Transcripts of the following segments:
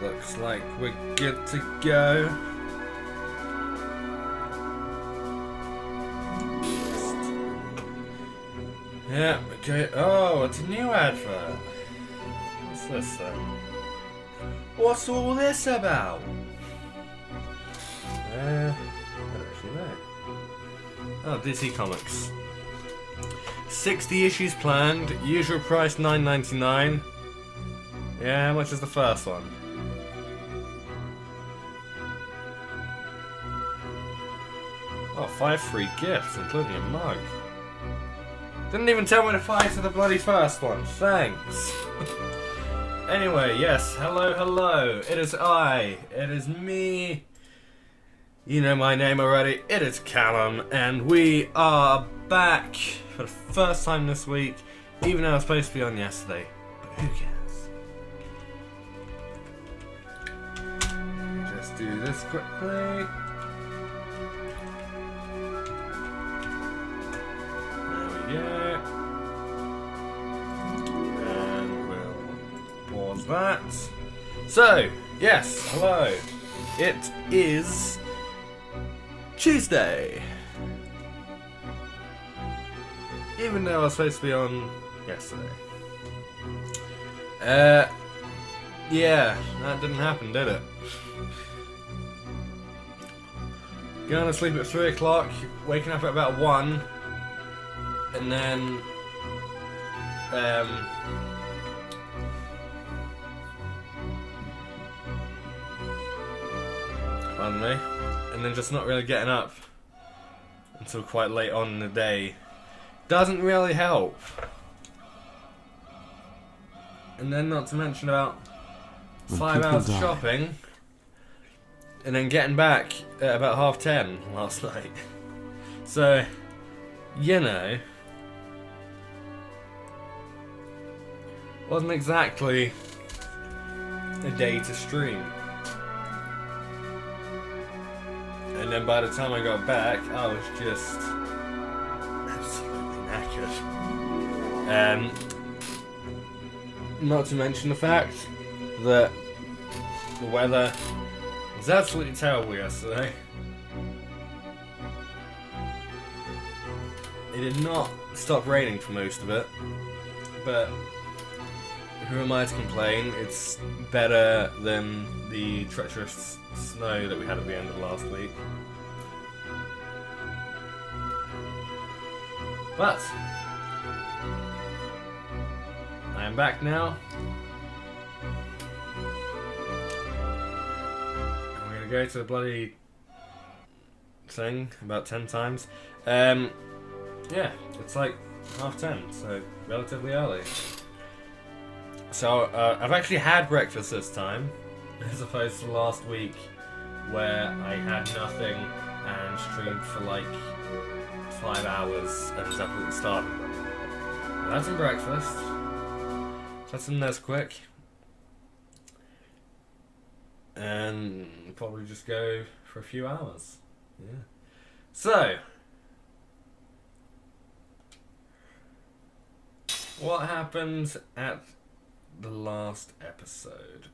Looks like we're good to go. Yeah, okay. Oh, it's a new advert. What's this then? What's all this about? I don't actually know. Oh, DC Comics. 60 issues planned, usual price $9.99. Yeah, how much is the first one? Oh, 5 free gifts, including a mug. Didn't even tell me to fight to the bloody first one. Thanks. Anyway, yes, hello. It is I. It is me. You know my name already. It is Callum, and we are back for the first time this week, even though I was supposed to be on yesterday. But who cares? Just do this quickly. Yeah, and we'll pause that. So, yes, hello. It is Tuesday. Even though I was supposed to be on yesterday. Yeah, that didn't happen, did it? Going to sleep at 3 o'clock, waking up at about 1. And then, pardon me, and then just not really getting up until quite late on in the day doesn't really help. And then not to mention about 5 hours of shopping, and then getting back at about 10:30 last night. So, you know, wasn't exactly a day to stream. And then by the time I got back, I was just absolutely knackered. Not to mention the fact that the weather was absolutely terrible yesterday. It did not stop raining for most of it, but who am I to complain? It's better than the treacherous snow that we had at the end of last week. But I am back now. I'm gonna go to the bloody thing about 10 times. Yeah, it's like 10:30, so relatively early. So, I've actually had breakfast this time, as opposed to last week, where I had nothing and streamed for like 5 hours and was absolutely starving. I had some breakfast, had some Nesquik, and probably just go for a few hours. Yeah. So, what happened at the last episode?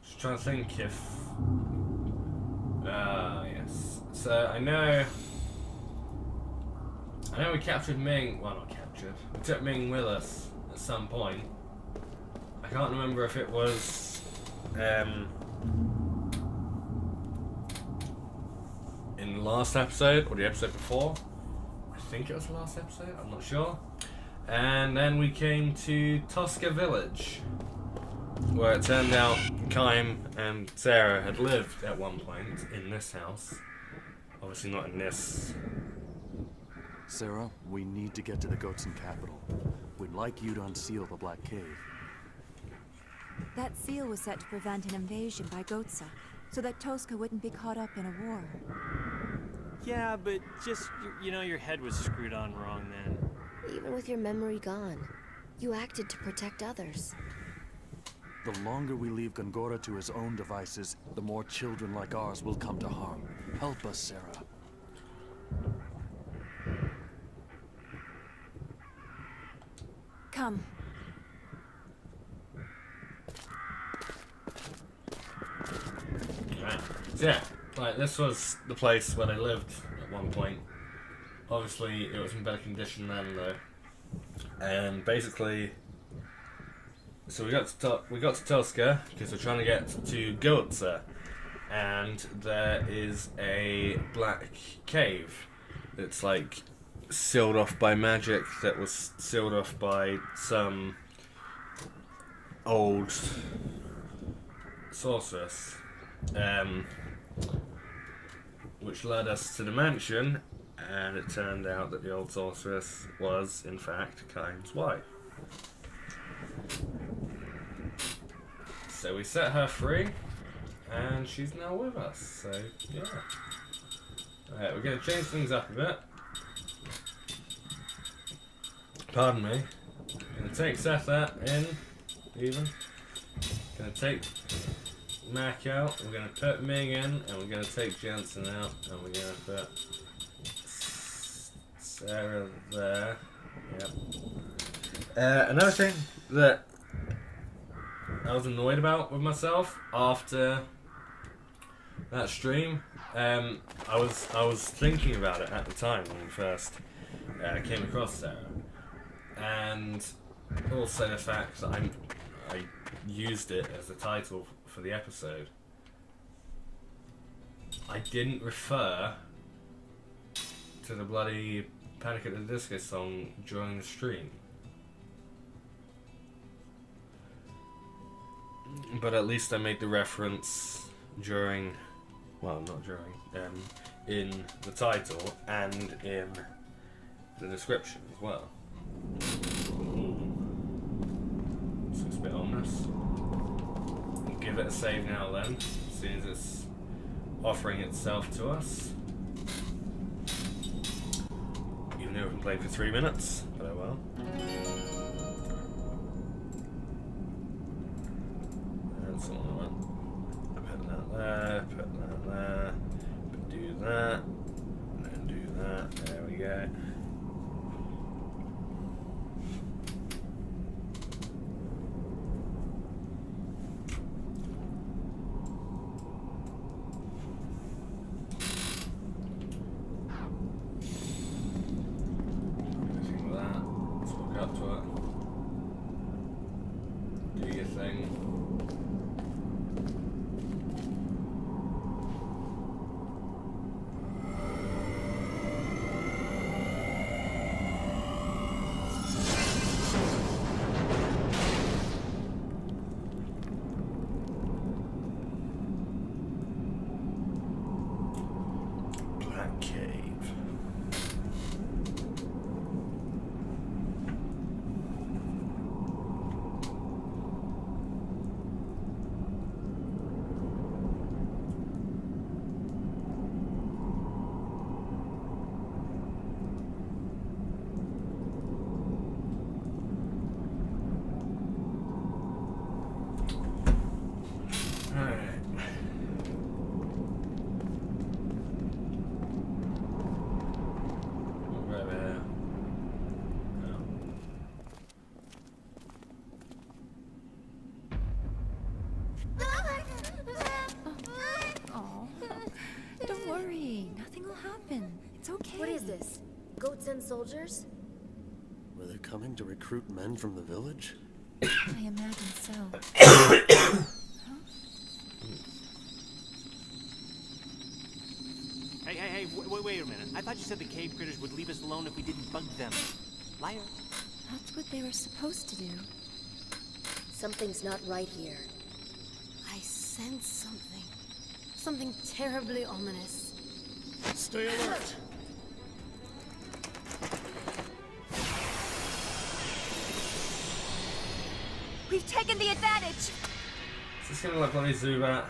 Just trying to think if... yes. So, I know we captured Ming... Well, not captured. We took Ming with us at some point. I can't remember if it was... in the last episode, or the episode before. I think it was the last episode, I'm not sure. And then we came to Tosca Village, where it turned out Kaim and Sarah had lived at one point in this house. Obviously not in this. Sarah, we need to get to the Goatson capital. We'd like you to unseal the Black Cave. That seal was set to prevent an invasion by Goatsa, so that Tosca wouldn't be caught up in a war. Yeah, but just, you know, your head was screwed on wrong then. Even with your memory gone, you acted to protect others. The longer we leave Gongora to his own devices, the more children like ours will come to harm. Help us, Sarah. come. Right. So yeah, like this was the place where they lived at one point. Obviously, it was in better condition then, though. And basically, so we got to Tosca because we're trying to get to Goetze, and there is a black cave that's like sealed off by magic, that was sealed off by some old sorceress, which led us to the mansion, and it turned out that the old sorceress was in fact Kain's wife. So we set her free, and she's now with us, so yeah. Alright, we're going to change things up a bit. Pardon me. Going to take Seth in, even. Going to take Mac out, we're going to put Ming in, and we're going to take Jensen out, and we're going to put Sarah there. Yep. Another thing that I was annoyed about with myself after that stream, I was thinking about it at the time when we first came across Sarah, and also the fact that I used it as the title for the episode. I didn't refer to the bloody Panic at the Disco song during the stream. But at least I made the reference during, well, not during, in the title and in the description as well. This looks a bit ominous. We'll give it a save now then, seeing as it's offering itself to us. Even though we can play for 3 minutes, but oh well. That's all I want. Put that there, put that there, do that, and then do that. There we go. Anything with that? Let's walk up to it. Do your thing. Black Cave. Alright. Right there. Oh, don't worry. Nothing will happen. It's okay. What is this? Goats and soldiers? Were they coming to recruit men from the village? I imagine so. Hey, wait a minute. I thought you said the cave critters would leave us alone if we didn't bug them. Liar. That's what they were supposed to do. Something's not right here. I sense something. Something terribly ominous. Stay alert! We've taken the advantage! Is this gonna look like Zubat?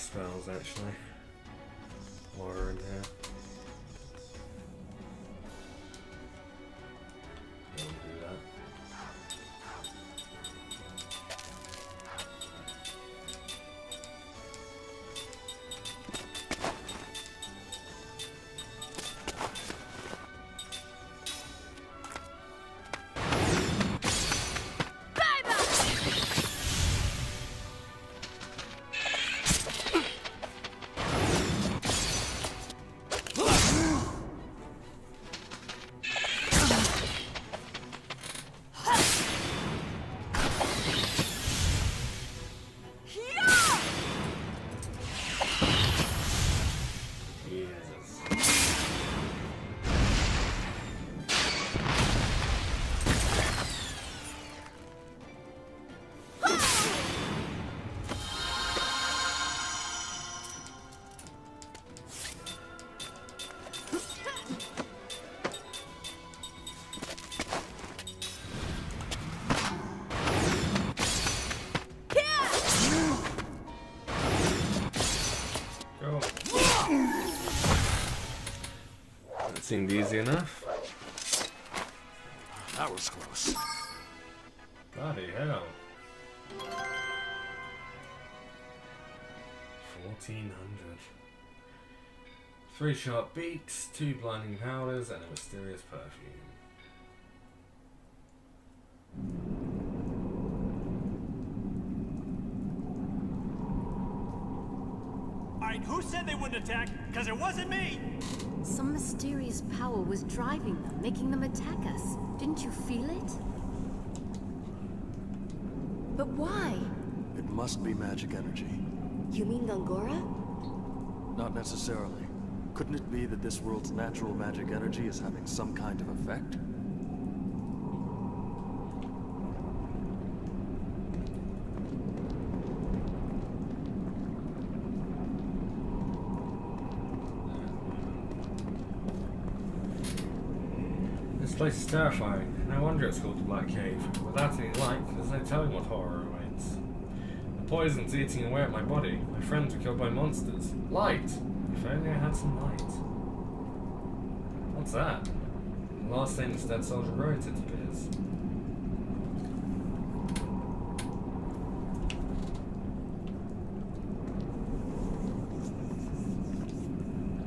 spells actually. Water in here. Don't do that. Seemed easy enough. That was close. Bloody hell. 1400. 3 sharp beaks, 2 blinding powders, and a mysterious perfume. Alright, who said they wouldn't attack? Because it wasn't me! Some mysterious power was driving them, making them attack us. Didn't you feel it? But why? It must be magic energy. You mean Gongora? Not necessarily. Couldn't it be that this world's natural magic energy is having some kind of effect? This place is terrifying. No wonder it's called the Black Cave. Without any light, there's no telling what horror awaits. The poison's eating away at my body. My friends were killed by monsters. Light! If only I had some light. What's that? The last thing this dead soldier wrote, it appears.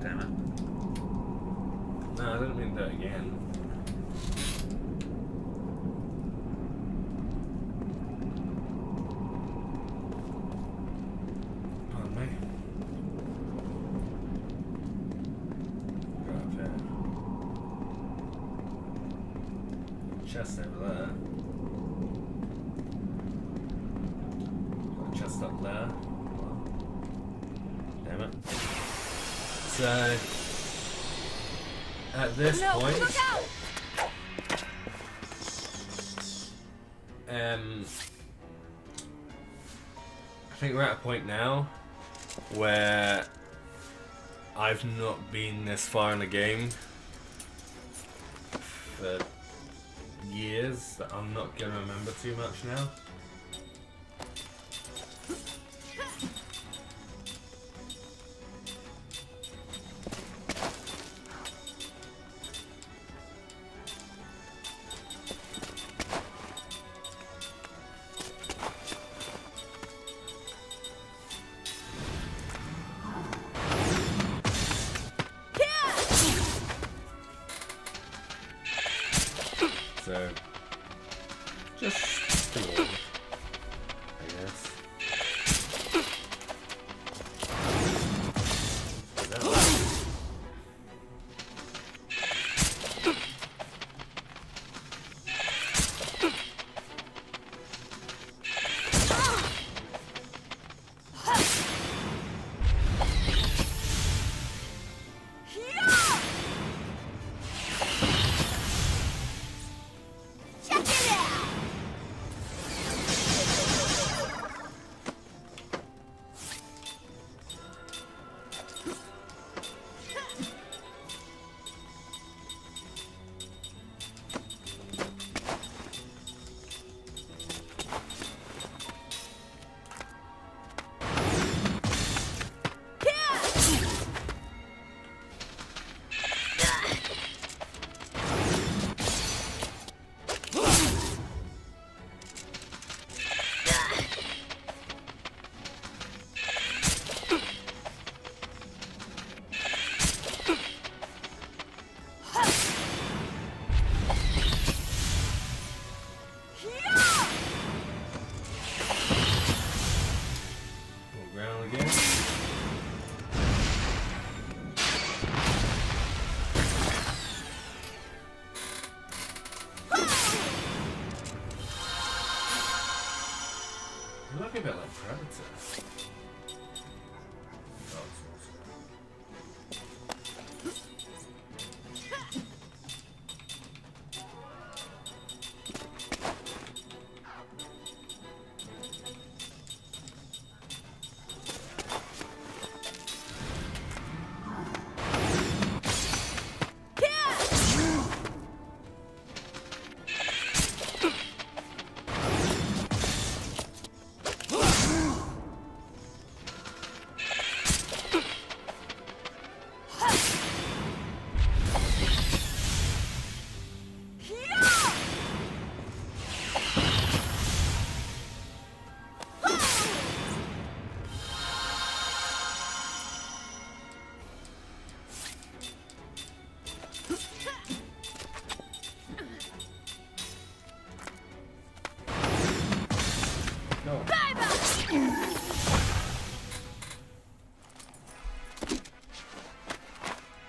Damn it. No, I didn't mean that again. Pardon me. Go up here. Chest over there. Got a chest up there. Damn it. So, at this point, I think we're at a point now where I've not been this far in the game for years that I'm not gonna remember too much now. So, just ignore it, I guess. looking a bit like Predator.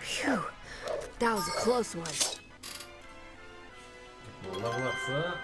Phew. That was a close one. We'll level up for that.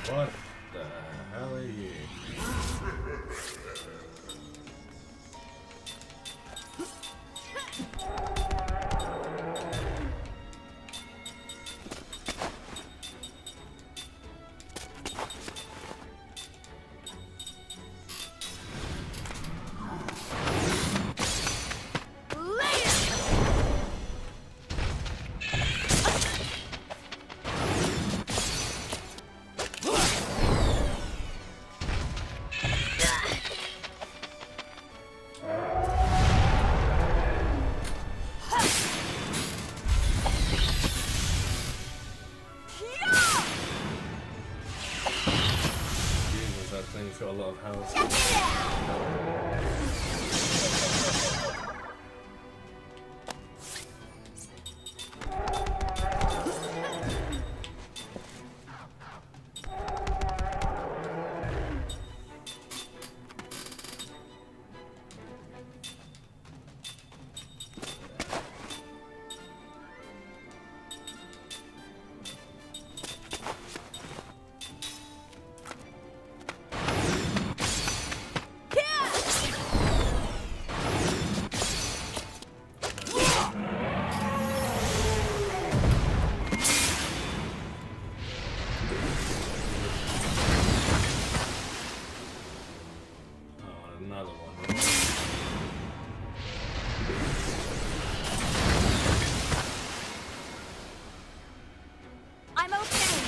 What the hell are you? That thing's got a lot of health. Another one. I'm okay.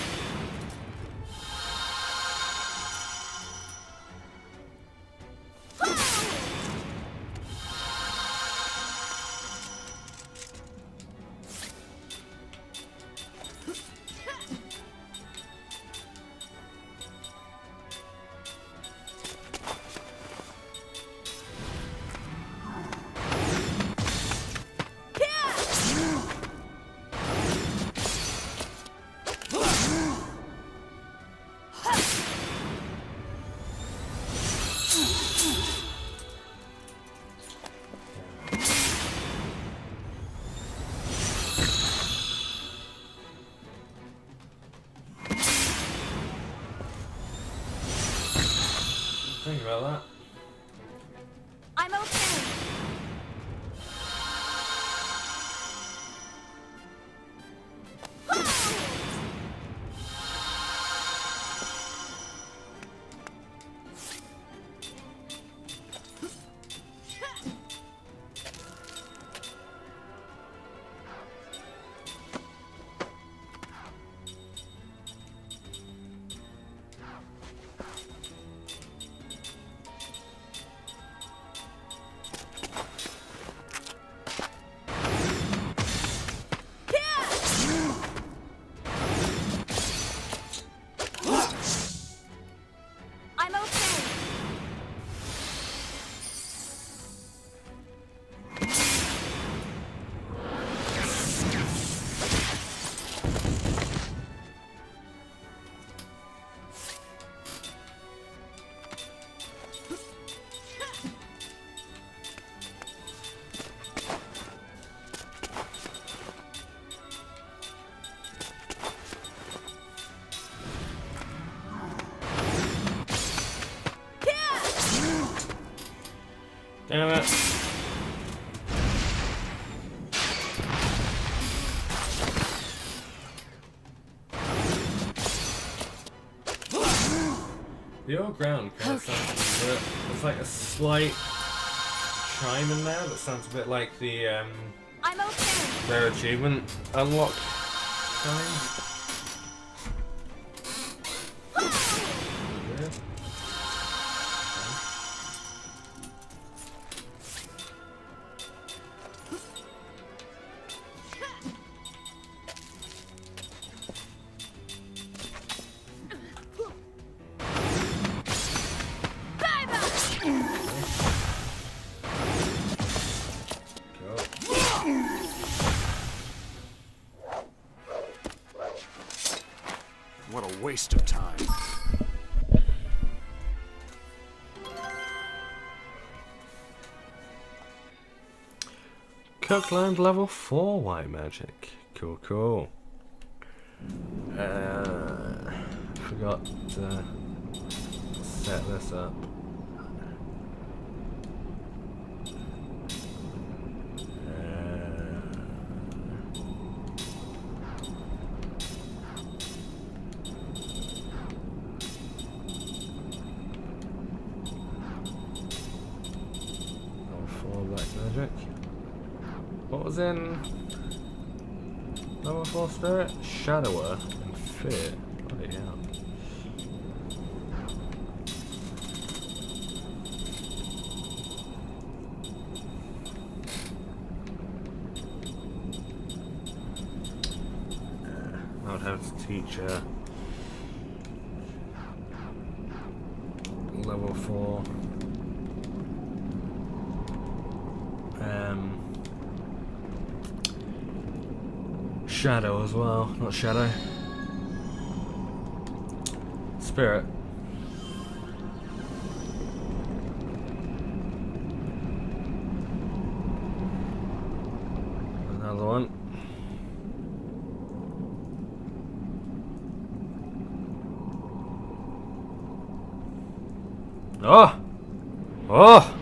Think about that. I'm okay. Damn it. The old ground kind of sounds a bit. There's like a slight chime in there that sounds a bit like the I'm okay. rare achievement unlock chime. Yeah. What a waste of time. Cookland level 4 white magic. Cool, cool. Forgot to set this up. Level 4 black magic. What was in level 4 spirit? Shadower and fear. Bloody hell. I would have to teach level 4 Shadow as well, not Shadow. Spirit. Another one. Oh! Oh!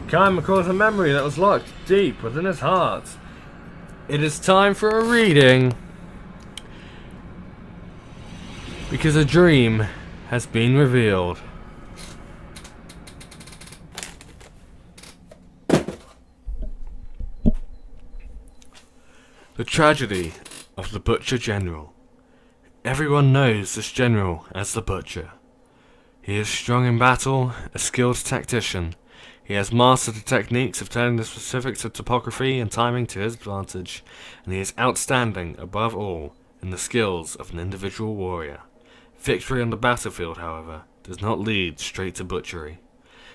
Kyle recalls a memory that was locked deep within his heart. It is time for a reading. Because a dream has been revealed. The tragedy of the Butcher General. Everyone knows this general as the Butcher. He is strong in battle, a skilled tactician. He has mastered the techniques of turning the specifics of topography and timing to his advantage, and he is outstanding, above all, in the skills of an individual warrior. Victory on the battlefield, however, does not lead straight to butchery.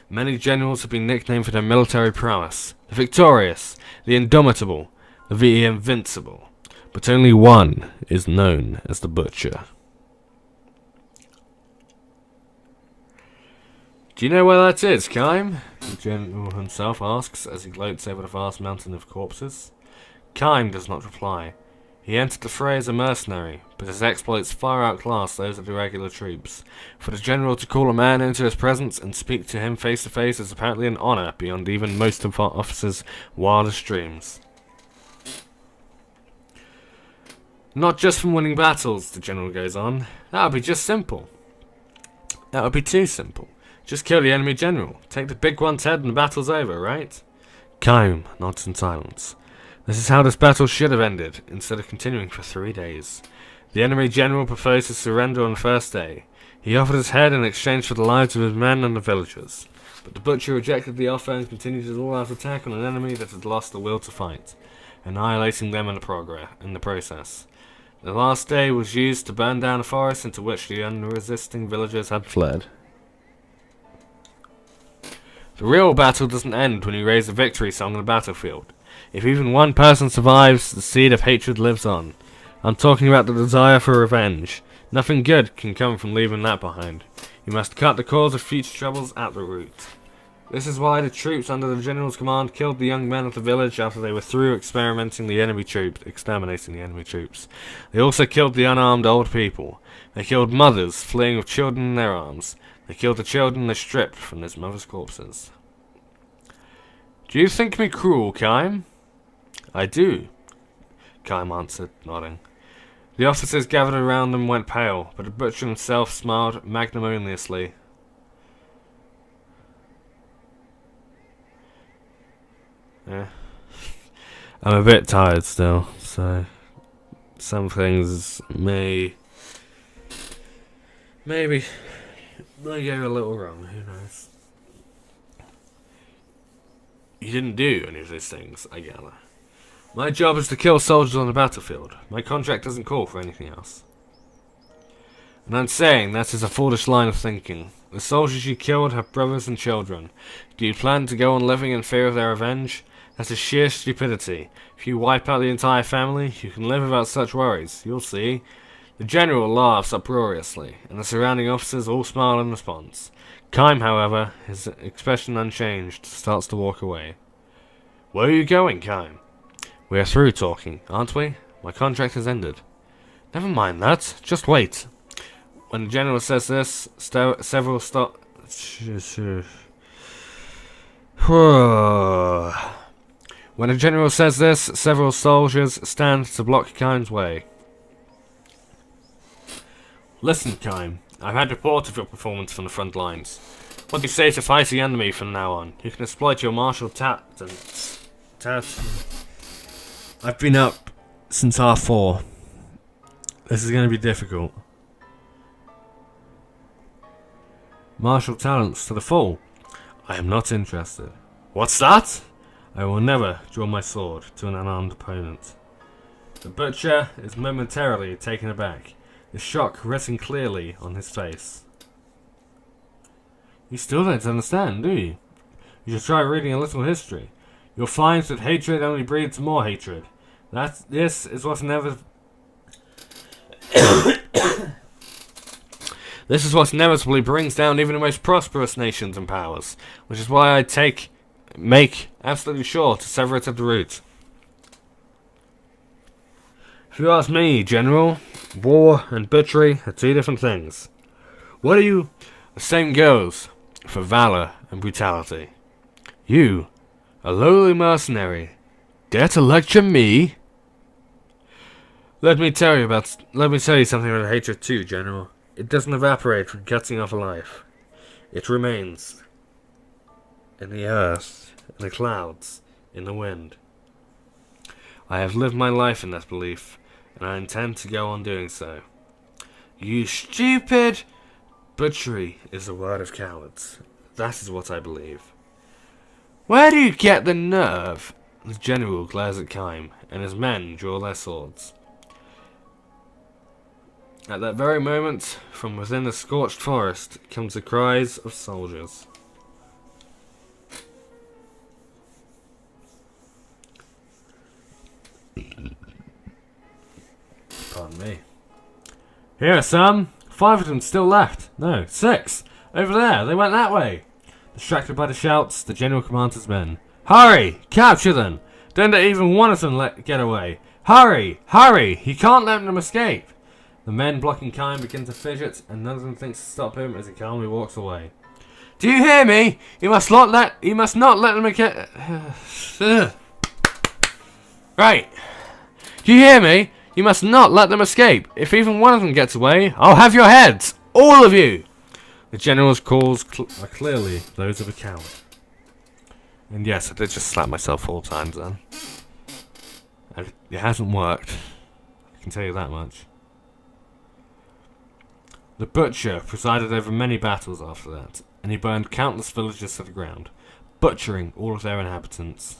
Many generals have been nicknamed for their military prowess: the victorious, the indomitable, the invincible. But only one is known as the Butcher. Do you know where that is, Kime? The general himself asks as he gloats over the vast mountain of corpses. Kime does not reply. He entered the fray as a mercenary, but his exploits far outclass those of the regular troops. For the general to call a man into his presence and speak to him face to face is apparently an honor beyond even most of our officers' wildest dreams. Not just from winning battles, the general goes on. That would be just simple. That would be too simple. Just kill the enemy general. Take the big one's head and the battle's over, right? Kaim nods in silence. This is how this battle should have ended, instead of continuing for 3 days. The enemy general proposed to surrender on the first day. He offered his head in exchange for the lives of his men and the villagers. But the Butcher rejected the offer and continued his all-out attack on an enemy that had lost the will to fight, annihilating them in the process. The last day was used to burn down a forest into which the unresisting villagers had fled. The real battle doesn't end when you raise a victory song on the battlefield. If even one person survives, the seed of hatred lives on. I'm talking about the desire for revenge. Nothing good can come from leaving that behind. You must cut the cause of future troubles at the root. This is why the troops under the general's command killed the young men of the village after they were through exterminating the enemy troops. They also killed the unarmed old people. They killed mothers fleeing with children in their arms. They killed the children they stripped from their mothers' corpses. Do you think me cruel, Kime? I do, Kime answered, nodding. The officers gathered around and went pale, but the butcher himself smiled magnanimously. Yeah. I'm a bit tired still, so some things maybe may go a little wrong, who knows. You didn't do any of these things, I gather. My job is to kill soldiers on the battlefield. My contract doesn't call for anything else. And I'm saying that is a foolish line of thinking. The soldiers you killed have brothers and children. Do you plan to go on living in fear of their revenge? That is sheer stupidity. If you wipe out the entire family, you can live without such worries. You'll see. The general laughs uproariously, and the surrounding officers all smile in response. Kime, however, his expression unchanged, starts to walk away. Where are you going, Kime? We are through talking, aren't we? My contract has ended. Never mind that. Just wait. When the general says this, several stop. When the general says this, several soldiers stand to block Kime's way. Listen, Kime. I've had report of your performance from the front lines. What do you say to fight the enemy from now on? You can exploit your martial talents. I've been up since R4. This is going to be difficult. Martial talents to the full. I am not interested. What's that? I will never draw my sword to an unarmed opponent. The butcher is momentarily taken aback, the shock written clearly on his face. You still don't understand, do you? You should try reading a little history. You'll find that hatred only breeds more hatred. This is what inevitably brings down even the most prosperous nations and powers, which is why I make absolutely sure to sever it at the root. If you ask me, General, war and butchery are two different things. What are you? The same goes for valor and brutality. You, a lowly mercenary, dare to lecture me? Let me tell you something about hatred too, General. It doesn't evaporate from cutting off a life. It remains in the earth, in the clouds, in the wind. I have lived my life in that belief, and I intend to go on doing so. You stupid! Butchery is the word of cowards. That is what I believe. Where do you get the nerve? The general glares at Kime, and his men draw their swords. At that very moment, from within the scorched forest, comes the cries of soldiers. Pardon me. Here are some. 5 of them still left. No, 6. Over there. They went that way. Distracted by the shouts, the general commands his men. Hurry! Capture them! Don't let even one of them get away. Hurry! Hurry! He can't let them escape. The men blocking Kime begin to fidget, and none of them thinks to stop him as he calmly walks away. Do you hear me? You must not let them get. Right. Do you hear me? You must not let them escape. If even one of them gets away, I'll have your heads, all of you. The general's calls are clearly those of a coward. And yes, I did just slap myself 4 times then. And it hasn't worked. I can tell you that much. The butcher presided over many battles after that, and he burned countless villages to the ground, butchering all of their inhabitants.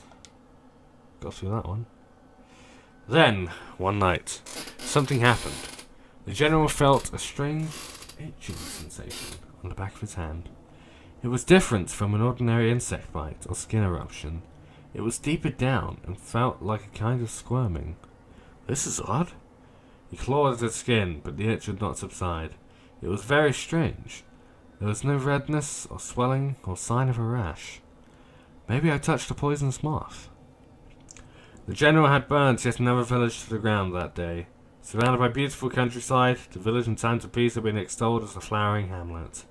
Got through that one. Then, one night, something happened. The general felt a strange itching sensation on the back of his hand. It was different from an ordinary insect bite or skin eruption. It was deeper down and felt like a kind of squirming. This is odd. He clawed at his skin, but the itch would not subside. It was very strange. There was no redness or swelling or sign of a rash. Maybe I touched a poisonous moth. The general had burnt yet another village to the ground that day. Surrounded by beautiful countryside, the village in times of peace had been extolled as a flowering hamlet.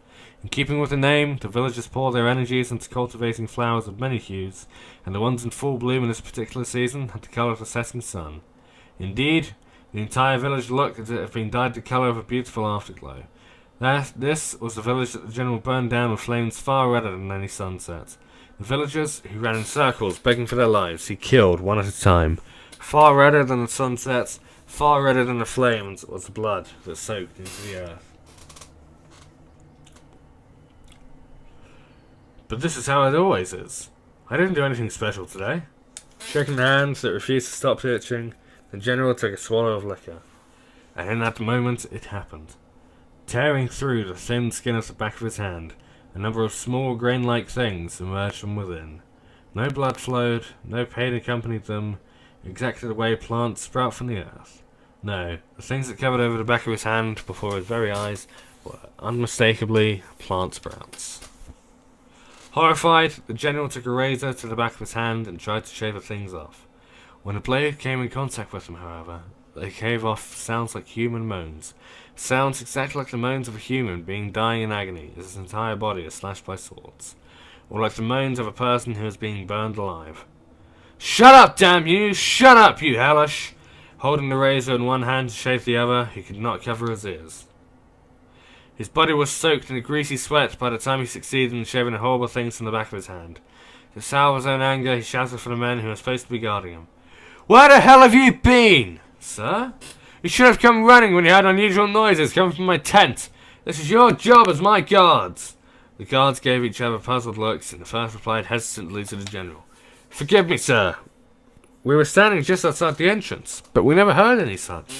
In keeping with the name, the villagers pour their energies into cultivating flowers of many hues, and the ones in full bloom in this particular season had the colour of the setting sun. Indeed, the entire village looked as if it had been dyed the colour of a beautiful afterglow. This was the village that the general burned down with flames far redder than any sunset. The villagers, who ran in circles begging for their lives, he killed one at a time. Far redder than the sunsets, far redder than the flames, was the blood that soaked into the earth. But this is how it always is. I didn't do anything special today. Shaking hands that refused to stop itching, the general took a swallow of liquor. And in that moment, it happened. Tearing through the thin skin of the back of his hand, a number of small grain-like things emerged from within. No blood flowed, no pain accompanied them, exactly the way plants sprout from the earth. No, the things that covered over the back of his hand before his very eyes were unmistakably plant sprouts. Horrified, the general took a razor to the back of his hand and tried to shave the things off. When the blade came in contact with them, however, they gave off sounds like human moans. Sounds exactly like the moans of a human being dying in agony as his entire body is slashed by swords. Or like the moans of a person who is being burned alive. "Shut up, damn you! Shut up, you hellish!" Holding the razor in one hand to shave the other, he could not cover his ears. His body was soaked in a greasy sweat by the time he succeeded in shaving the horrible things from the back of his hand. To salve his own anger, he shouted for the men who were supposed to be guarding him. "Where the hell have you been, sir? You should have come running when you heard unusual noises coming from my tent. This is your job as my guards." The guards gave each other puzzled looks, and the first replied hesitantly to the general. "Forgive me, sir. We were standing just outside the entrance, but we never heard any such."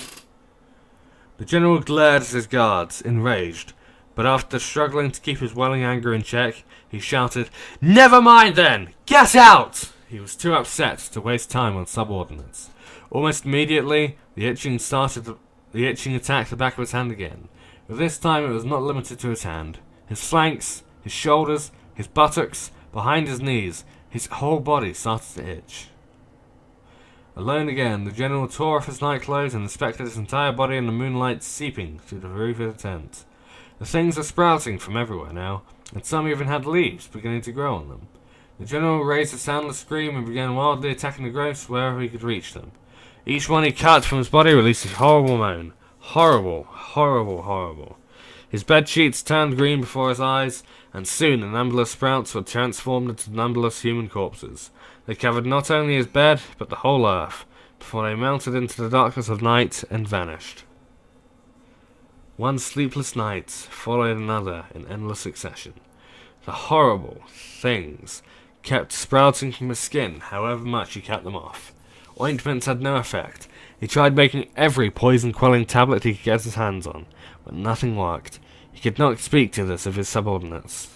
The general glared at his guards, enraged, but after struggling to keep his welling anger in check, he shouted, "Never mind then! Get out!" He was too upset to waste time on subordinates. Almost immediately, the itching attacked the back of his hand again, but this time it was not limited to his hand. His flanks, his shoulders, his buttocks, behind his knees, his whole body started to itch. Alone again, the general tore off his nightclothes and inspected his entire body in the moonlight seeping through the roof of the tent. The things were sprouting from everywhere now, and some even had leaves beginning to grow on them. The general raised a soundless scream and began wildly attacking the growths wherever he could reach them. Each one he cut from his body released a horrible moan. Horrible, horrible, horrible. His bed sheets turned green before his eyes, and soon the numberless sprouts were transformed into numberless human corpses. They covered not only his bed, but the whole earth, before they melted into the darkness of night and vanished. One sleepless night followed another in endless succession. The horrible things kept sprouting from his skin, however much he cut them off. Ointments had no effect. He tried making every poison-quelling tablet he could get his hands on, but nothing worked. He could not speak to this of his subordinates.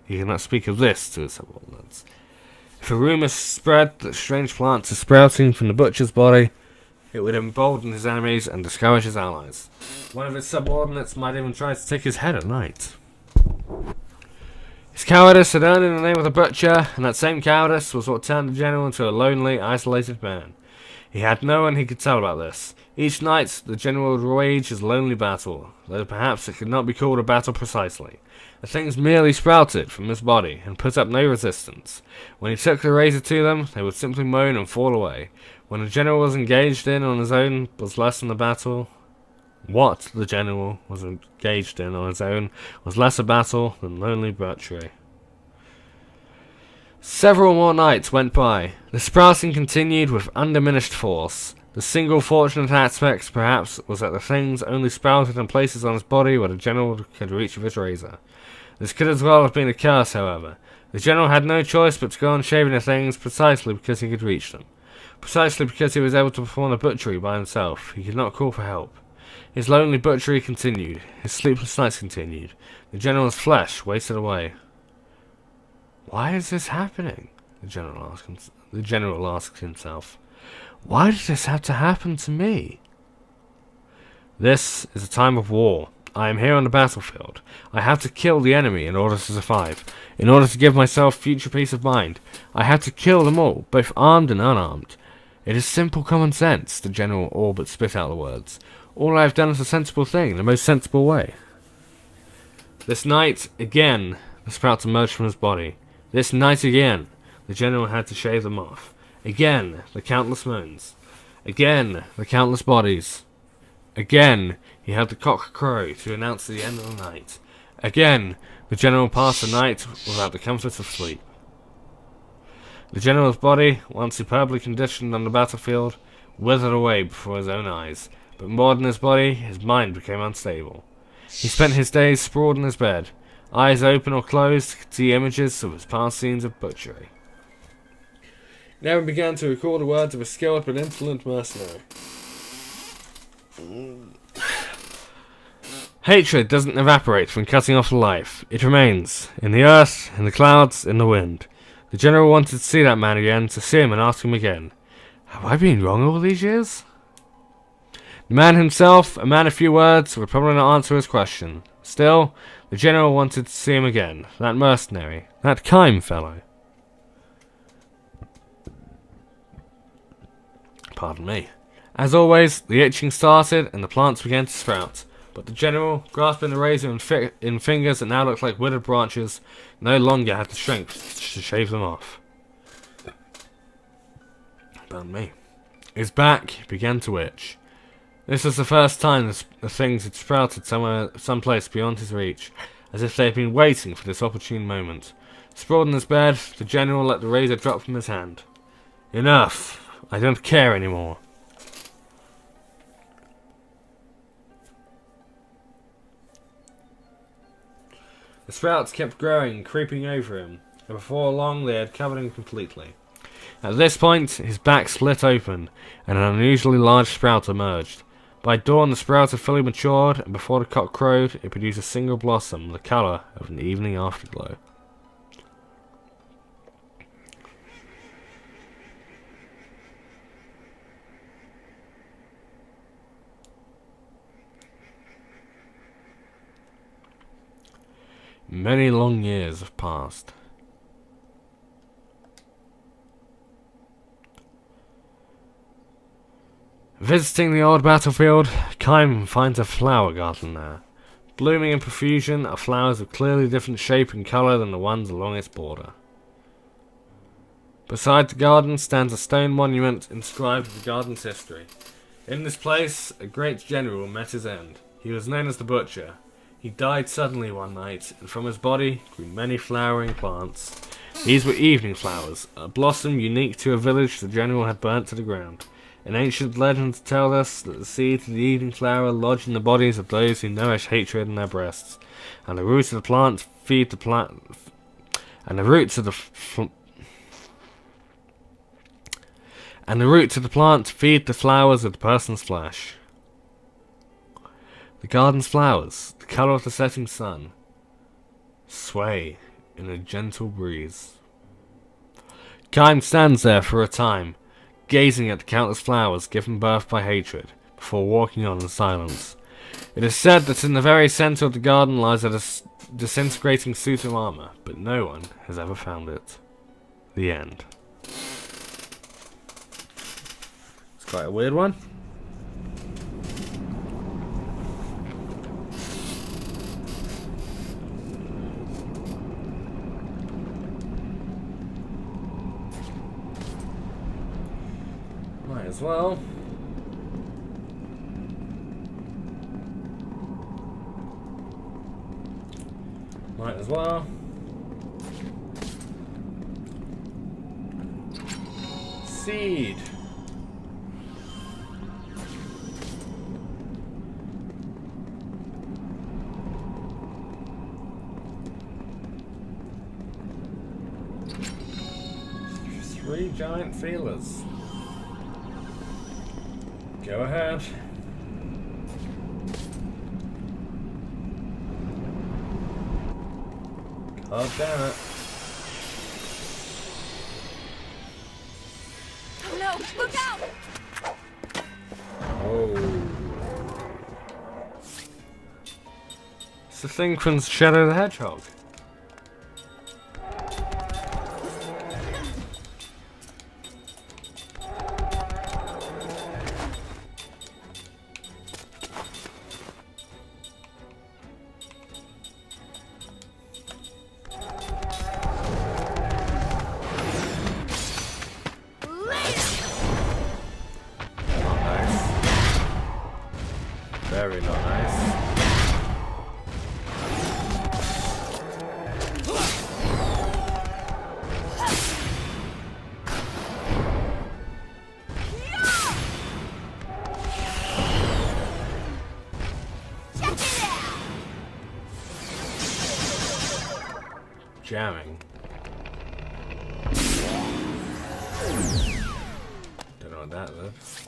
He could not speak of this to his subordinates. If a rumour spread that strange plants are sprouting from the butcher's body, it would embolden his enemies and discourage his allies. One of his subordinates might even try to take his head at night. His cowardice had earned him the name of the butcher, and that same cowardice was what turned the general into a lonely, isolated man. He had no one he could tell about this. Each night, the general would wage his lonely battle, though perhaps it could not be called a battle precisely. The things merely sprouted from his body, and put up no resistance. When he took the razor to them, they would simply moan and fall away. When the general was engaged in on his own was less than the battle. What the general was engaged in on his own was less a battle than lonely butchery. Several more nights went by. The sprouting continued with undiminished force. The single fortunate aspect, perhaps, was that the things only sprouted in places on his body where the general could reach with his razor. This could as well have been a curse, however. The general had no choice but to go on shaving the things precisely because he could reach them. Precisely because he was able to perform the butchery by himself. He could not call for help. His lonely butchery continued. His sleepless nights continued. The general's flesh wasted away. Why is this happening? The general asked himself. Why did this have to happen to me? This is a time of war. I am here on the battlefield. I have to kill the enemy in order to survive. In order to give myself future peace of mind. I have to kill them all, both armed and unarmed. It is simple common sense, the general all but spit out the words. All I have done is a sensible thing, in the most sensible way. This night, again, the sprouts emerged from his body. This night again, the general had to shave them off. Again, the countless moans. Again, the countless bodies. Again, he had the cock crow to announce the end of the night. Again, the general passed the night without the comfort of sleep. The general's body, once superbly conditioned on the battlefield, withered away before his own eyes, but more than his body, his mind became unstable. He spent his days sprawled in his bed, eyes open or closed, could see images of his past scenes of butchery. He never began to recall the words of a skilled but insolent mercenary. Hatred doesn't evaporate from cutting off life. It remains, in the earth, in the clouds, in the wind. The general wanted to see that man again, to see him and ask him again, have I been wrong all these years? The man himself, a man of few words, would probably not answer his question. Still, the general wanted to see him again, that mercenary, that Kime fellow. Pardon me. As always, the itching started and the plants began to sprout, but the general, grasping the razor in fingers that now looked like withered branches, no longer had the strength to shave them off. Pardon me. His back began to itch. This was the first time the things had sprouted someplace beyond his reach, as if they had been waiting for this opportune moment. Sprawled in his bed, the general let the razor drop from his hand. Enough! I don't care anymore. The sprouts kept growing, creeping over him, and before long they had covered him completely. At this point, his back split open, and an unusually large sprout emerged. By dawn, the sprout had fully matured, and before the cock crowed, it produced a single blossom, the colour of an evening afterglow. Many long years have passed. Visiting the old battlefield, Kime finds a flower garden there. Blooming in profusion are flowers of clearly different shape and colour than the ones along its border. Beside the garden stands a stone monument inscribed with the garden's history. In this place, a great general met his end. He was known as the Butcher. He died suddenly one night, and from his body grew many flowering plants. These were evening flowers, a blossom unique to a village the general had burnt to the ground. An ancient legend tells us that the seeds of the evening flower lodge in the bodies of those who nourish hatred in their breasts, and the roots of the plant feed the plant, and the roots of the plant feed the flowers of the person's flesh. The garden's flowers, the colour of the setting sun, sway in a gentle breeze. Kime stands there for a time, gazing at the countless flowers given birth by hatred, before walking on in silence. It is said that in the very centre of the garden lies a disintegrating suit of armour, but no one has ever found it. The end. It's quite a weird one. Might as well. Might as well. Seed. Three giant feelers. Go ahead. God damn it. Oh no! Look out! Oh. It's the thing from Shadow the Hedgehog. jamming. Don't know what that is.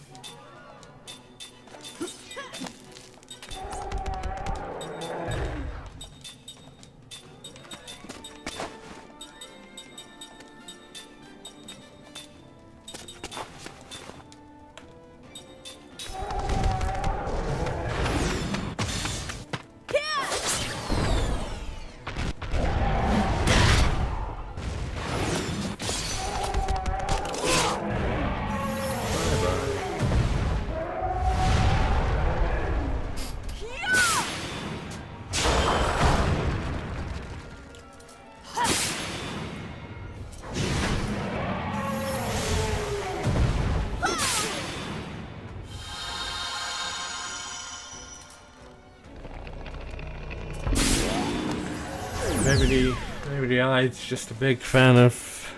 Maybe I's just a big fan of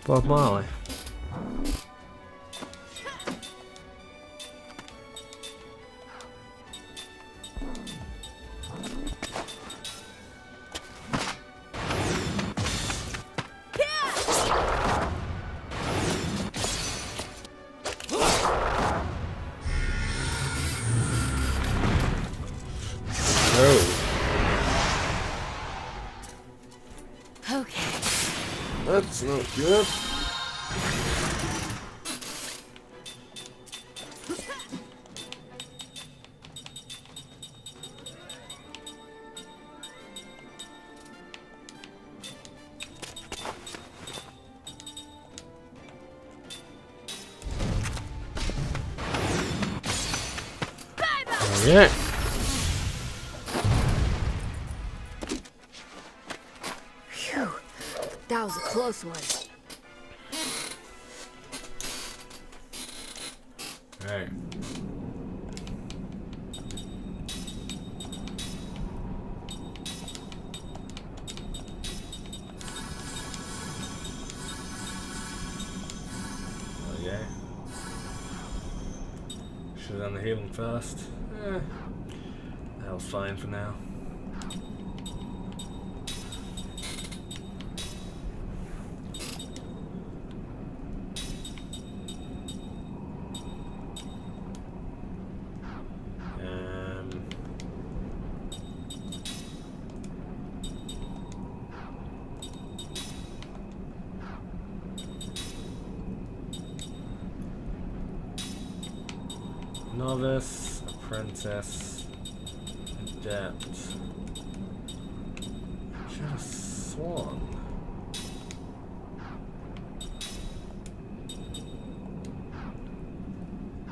Bob Marley. Okay. That's not good. Yeah. Phew. That was a close one. Right. Okay. Should have done the healing first. That was fine for now. Novice, apprentice, adept. Should have sworn.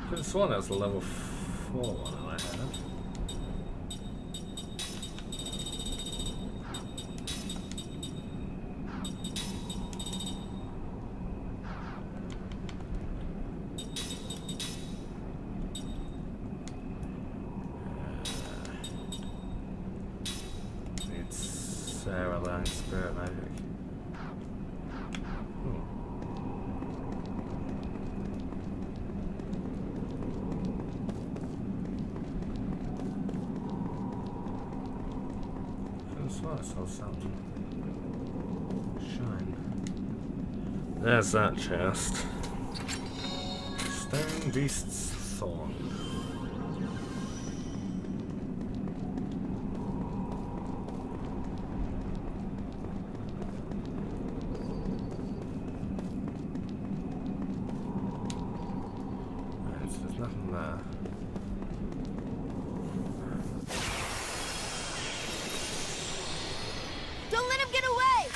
Should have sworn that was the level 4 one I had. Sarah learning spirit magic. I saw something. Shine. There's that chest. Stone Beast's Thorn. There's nothing there. Don't let him get away!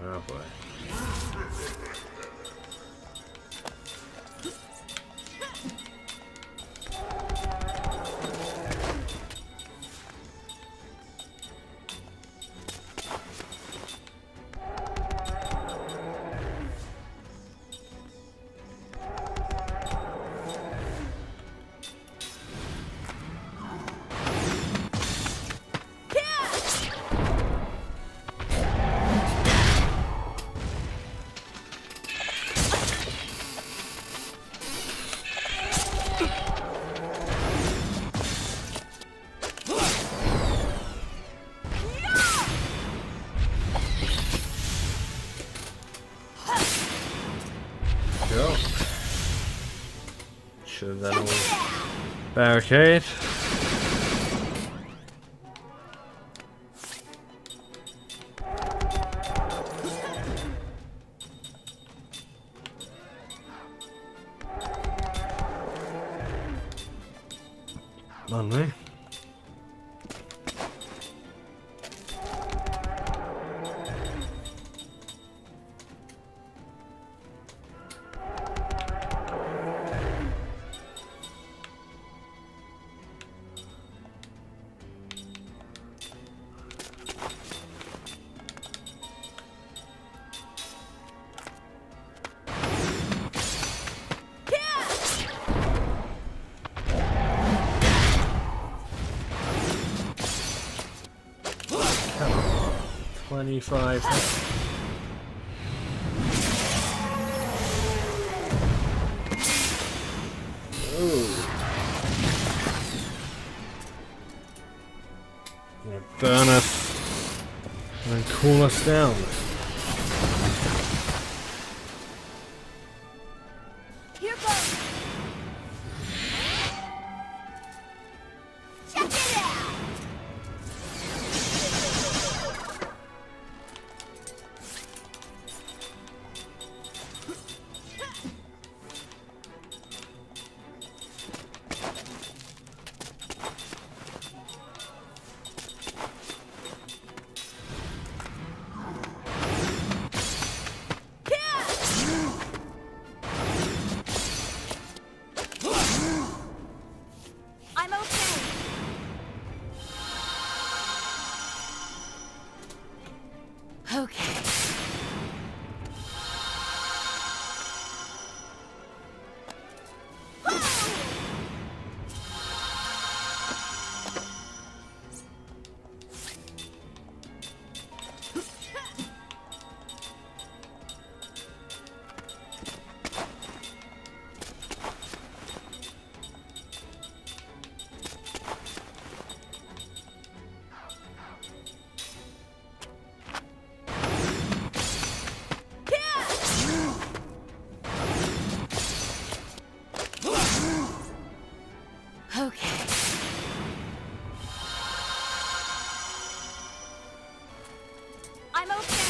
Oh boy. go. Should have done a barricade. On me. Come on. 25. Gonna burn us and then cool us down. Here goes. Check it out. I'm okay. Okay. Okay. I'm okay.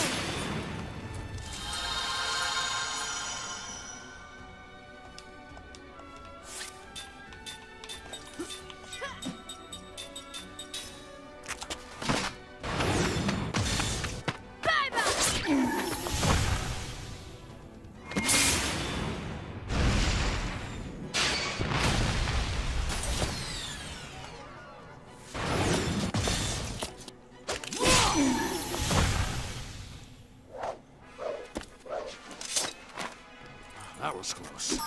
That was close.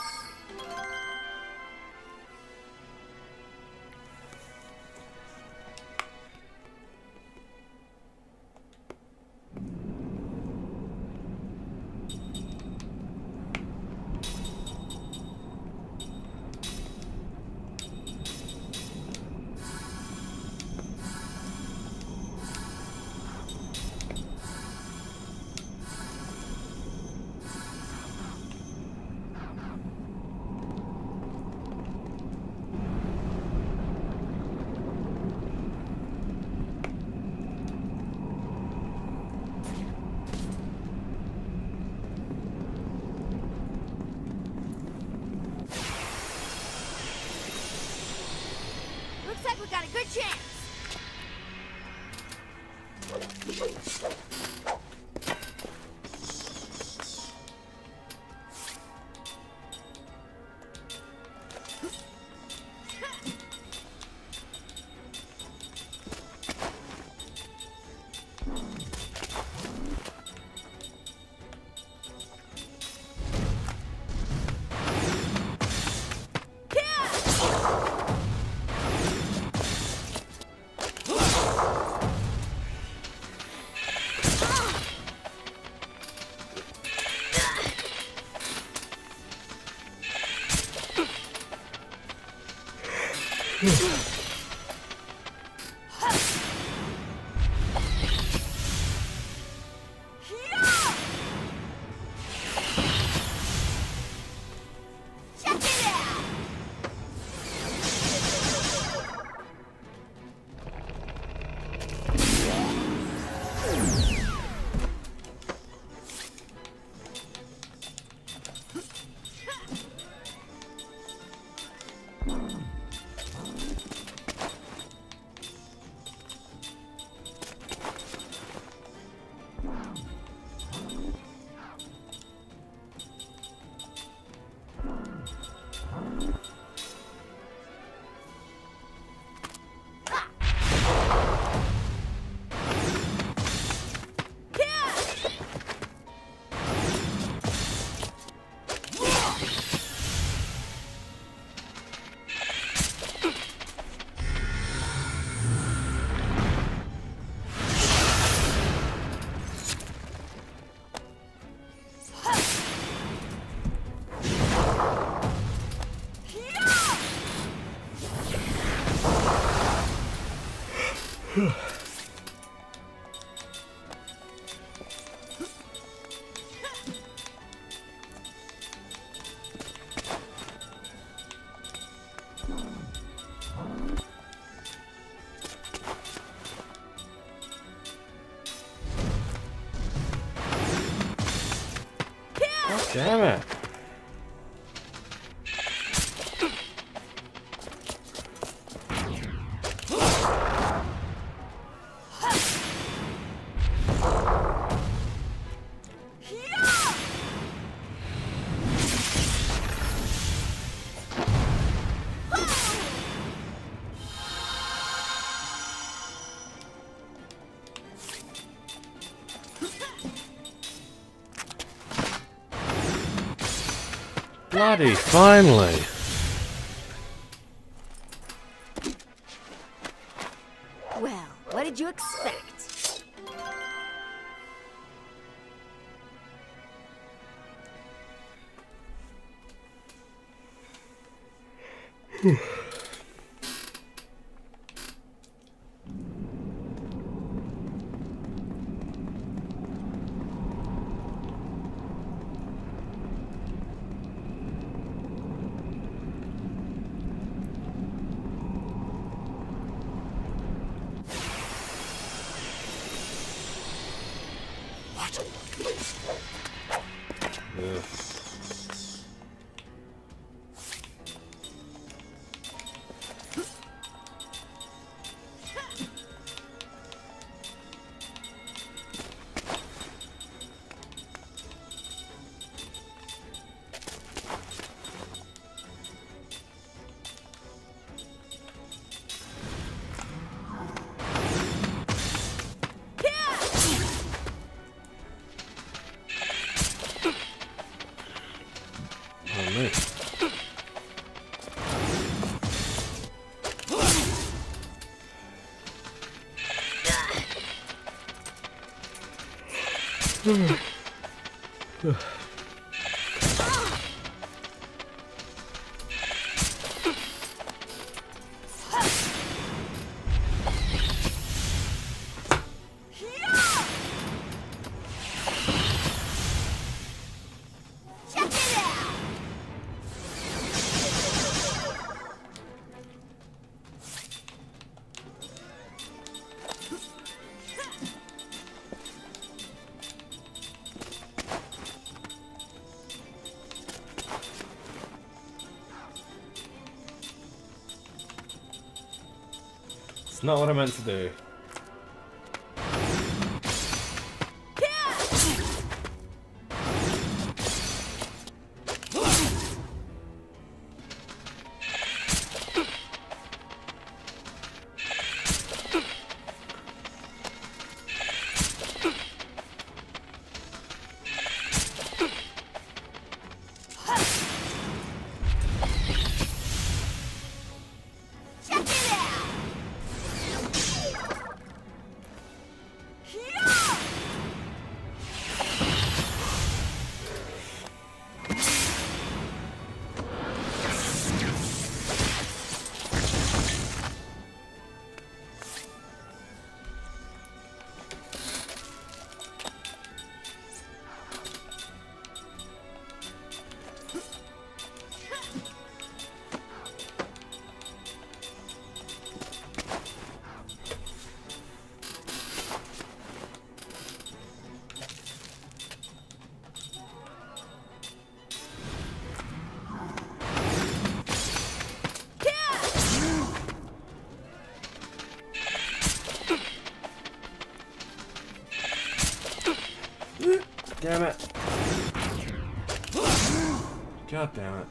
Looks like we got a good chance. Damn it. Bloody finally! Well, what did you expect? Ugh. Oh, no. It's not what I meant to do. Damn it. God damn it.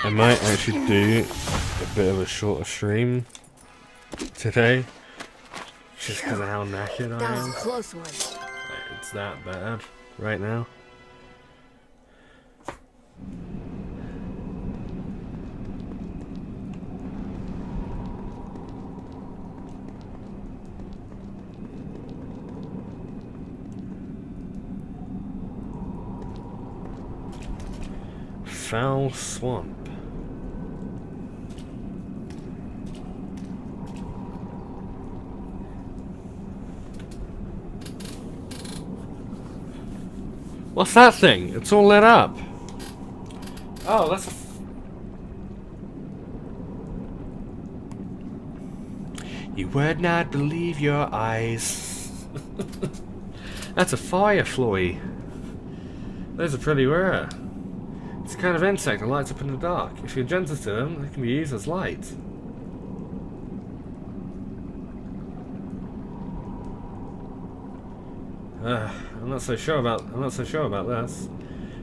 I might actually do a bit of a shorter stream today, just because of how knackered I That was am. a close one. It's that bad right now. foul swamp. What's that thing? It's all lit up. Oh, that's a... You would not believe your eyes. That's a firefly. Those are pretty rare. It's a kind of insect that lights up in the dark. If you're gentle to them, they can be used as light. I'm not so sure about this.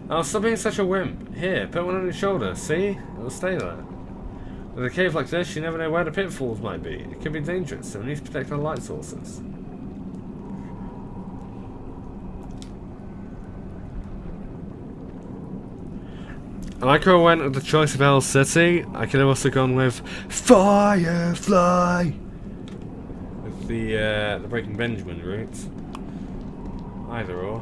Oh, stop being such a wimp. Here, put one on your shoulder. See? It'll stay there. With a cave like this, you never know where the pitfalls might be. It could be dangerous, so we need to protect our light sources. I like how I went with the choice of Owl City. I could have also gone with Firefly! With the Breaking Benjamin route. Either or.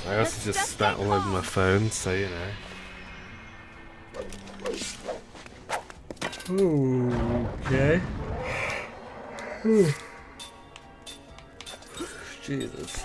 I also just spat all over my phone, so you know. Okay. Jesus.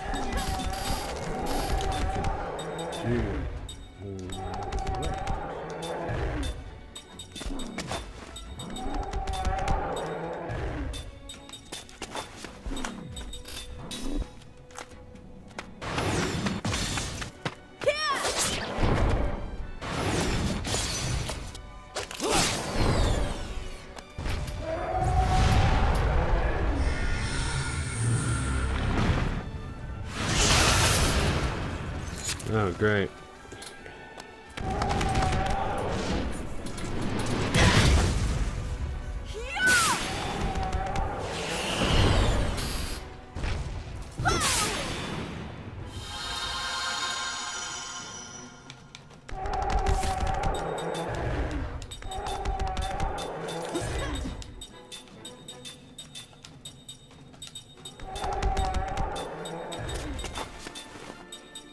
Oh, great.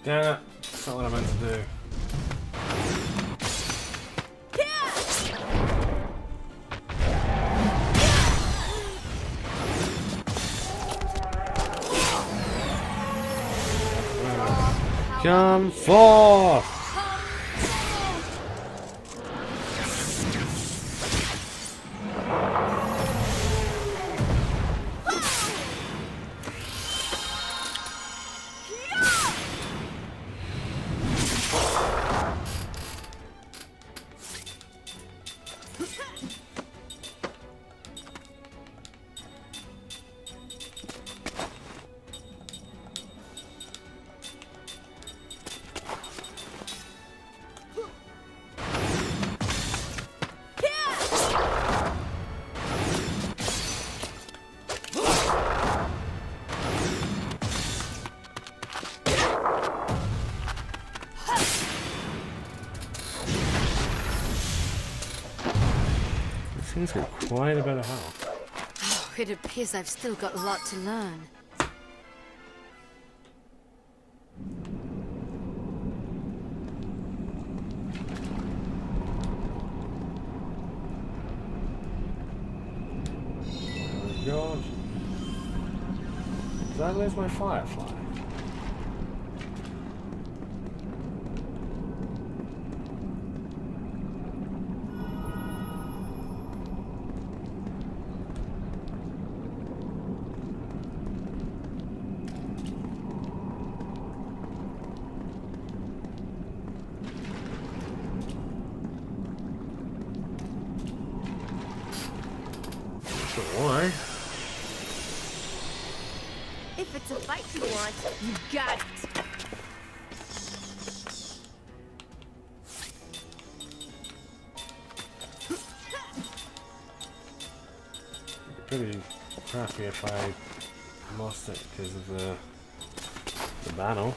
Damn it. That's not what I meant to do. Come forth! Seems got quite a bit of health. Oh, it appears I've still got a lot to learn. Oh god. Did I lose my firefly? Why? If it's a fight you want, you got it. Pretty crappy if I lost it because of the battle.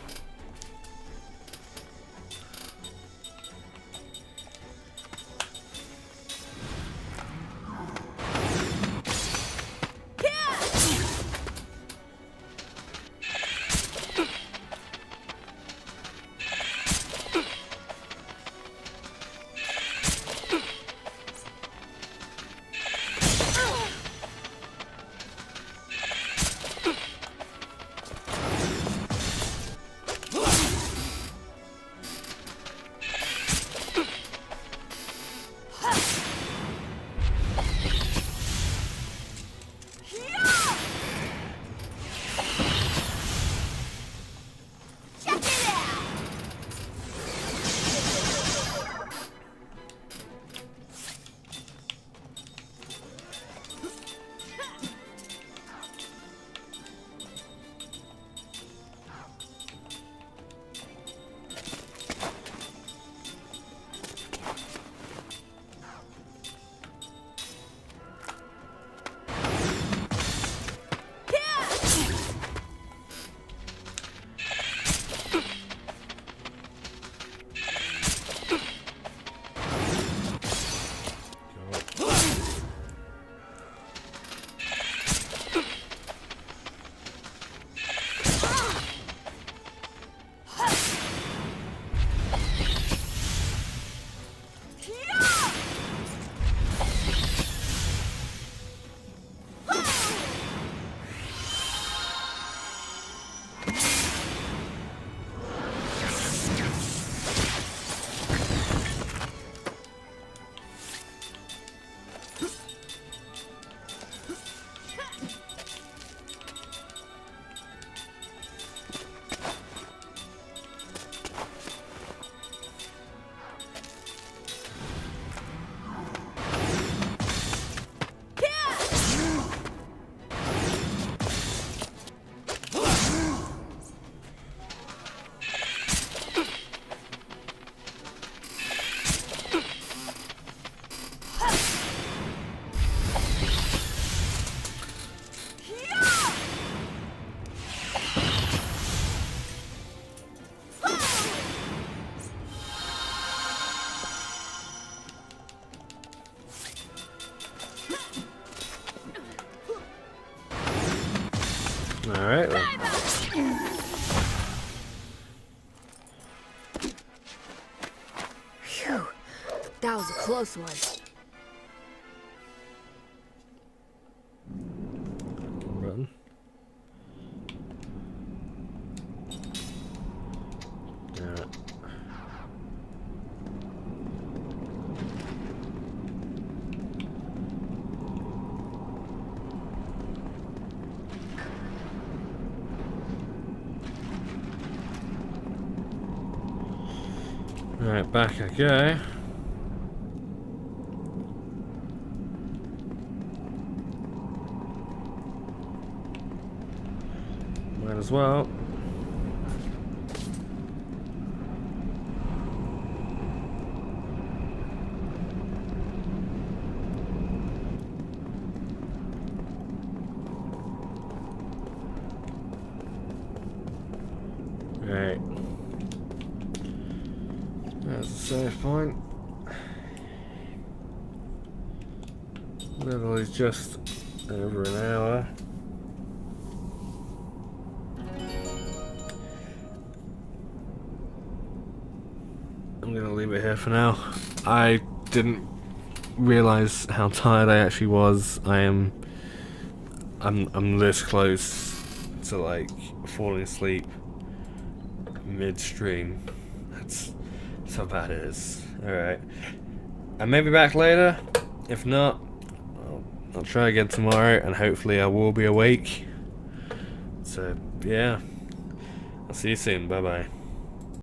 Alright then. Phew. That was a close one. Run. Alright. Right, back I go. Might as well. Right. That's a safe point. Level is just over an hour. I'm gonna leave it here for now. I didn't realize how tired I actually was. I'm this close to like falling asleep midstream. That's how bad it is. Alright. I may be back later. If not, I'll try again tomorrow and hopefully I will be awake. So yeah. I'll see you soon. Bye bye.